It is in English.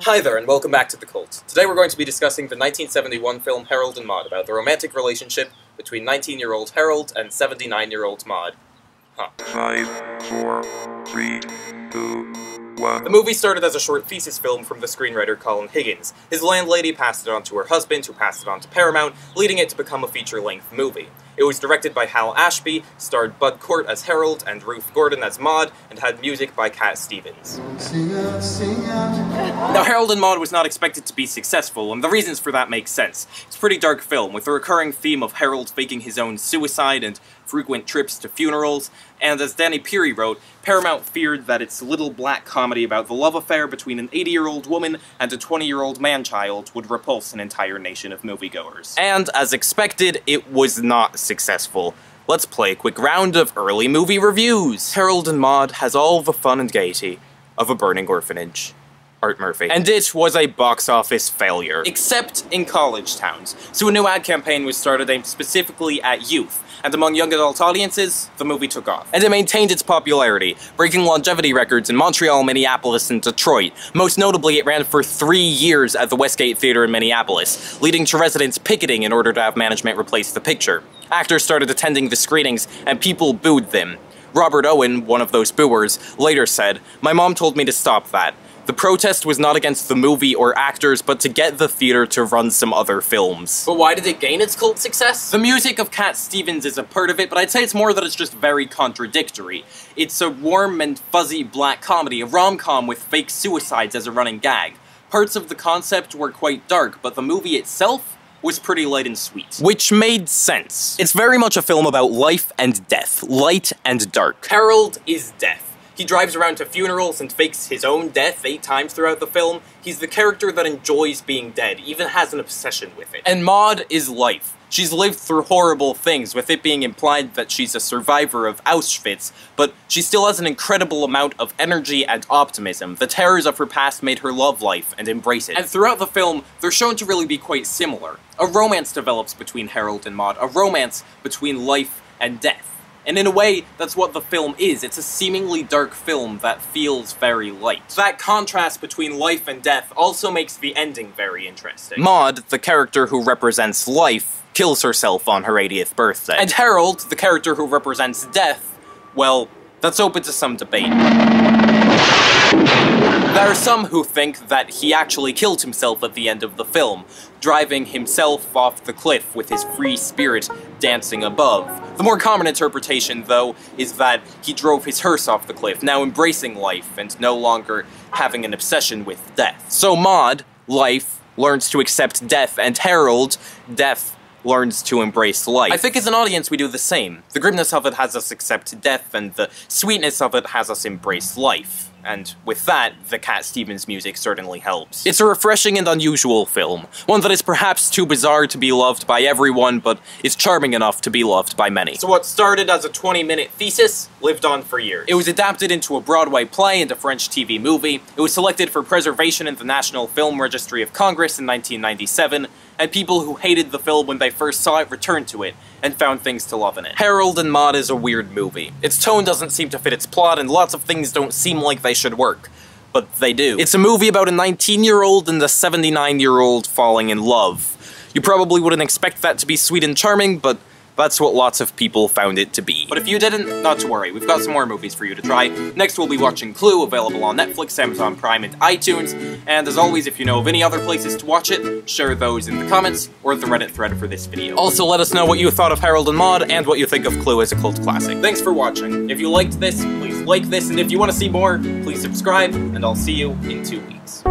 Hi there, and welcome back to The Cult. Today we're going to be discussing the 1971 film Harold and Maude, about the romantic relationship between 19-year-old Harold and 79-year-old Maude. 5, 4, 3, 2, 1. The movie started as a short thesis film from the screenwriter Colin Higgins. His landlady passed it on to her husband, who passed it on to Paramount, leading it to become a feature-length movie. It was directed by Hal Ashby, starred Bud Cort as Harold and Ruth Gordon as Maude, and had music by Cat Stevens. Now, Harold and Maude was not expected to be successful, and the reasons for that make sense. It's a pretty dark film, with a recurring theme of Harold faking his own suicide and frequent trips to funerals, and as Danny Peary wrote, Paramount feared that its little black comedy about the love affair between an 80-year-old woman and a 20-year-old man-child would repulse an entire nation of moviegoers. And, as expected, it was not successful. Let's play a quick round of early movie reviews. Harold and Maude has all the fun and gaiety of a burning orphanage. Art Murphy. And it was a box office failure. Except in college towns. So a new ad campaign was started aimed specifically at youth, and among young adult audiences, the movie took off. And it maintained its popularity, breaking longevity records in Montreal, Minneapolis, and Detroit. Most notably, it ran for 3 years at the Westgate Theatre in Minneapolis, leading to residents picketing in order to have management replace the picture. Actors started attending the screenings, and people booed them. Robert Owen, one of those booers, later said, "My mom told me to stop that. The protest was not against the movie or actors, but to get the theater to run some other films." But why did it gain its cult success? The music of Cat Stevens is a part of it, but I'd say it's more that it's just very contradictory. It's a warm and fuzzy black comedy, a rom-com with fake suicides as a running gag. Parts of the concept were quite dark, but the movie itself was pretty light and sweet. Which made sense. It's very much a film about life and death, light and dark. Harold is death. He drives around to funerals and fakes his own death 8 times throughout the film. He's the character that enjoys being dead, even has an obsession with it. And Maude is life. She's lived through horrible things, with it being implied that she's a survivor of Auschwitz, but she still has an incredible amount of energy and optimism. The terrors of her past made her love life and embrace it. And throughout the film, they're shown to really be quite similar. A romance develops between Harold and Maude, a romance between life and death. And in a way, that's what the film is. It's a seemingly dark film that feels very light. That contrast between life and death also makes the ending very interesting. Maude, the character who represents life, kills herself on her 80th birthday. And Harold, the character who represents death, well, that's open to some debate. There are some who think that he actually killed himself at the end of the film, driving himself off the cliff with his free spirit dancing above. The more common interpretation, though, is that he drove his hearse off the cliff, now embracing life and no longer having an obsession with death. So Maude, life, learns to accept death, and Harold, death, learns to embrace life. I think as an audience we do the same. The grimness of it has us accept death, and the sweetness of it has us embrace life. And with that, the Cat Stevens music certainly helps. It's a refreshing and unusual film, one that is perhaps too bizarre to be loved by everyone, but is charming enough to be loved by many. So what started as a 20-minute thesis lived on for years. It was adapted into a Broadway play and a French TV movie. It was selected for preservation in the National Film Registry of Congress in 1997, and people who hated the film when they first saw it returned to it, and found things to love in it. Harold and Maude is a weird movie. Its tone doesn't seem to fit its plot, and lots of things don't seem like they should work. But they do. It's a movie about a 19-year-old and a 79-year-old falling in love. You probably wouldn't expect that to be sweet and charming, but that's what lots of people found it to be. But if you didn't, not to worry, we've got some more movies for you to try. Next we'll be watching Clue, available on Netflix, Amazon Prime, and iTunes. And as always, if you know of any other places to watch it, share those in the comments or the Reddit thread for this video. Also, let us know what you thought of Harold and Maude and what you think of Clue as a cult classic. Thanks for watching. If you liked this, please like this, and if you want to see more, please subscribe, and I'll see you in 2 weeks.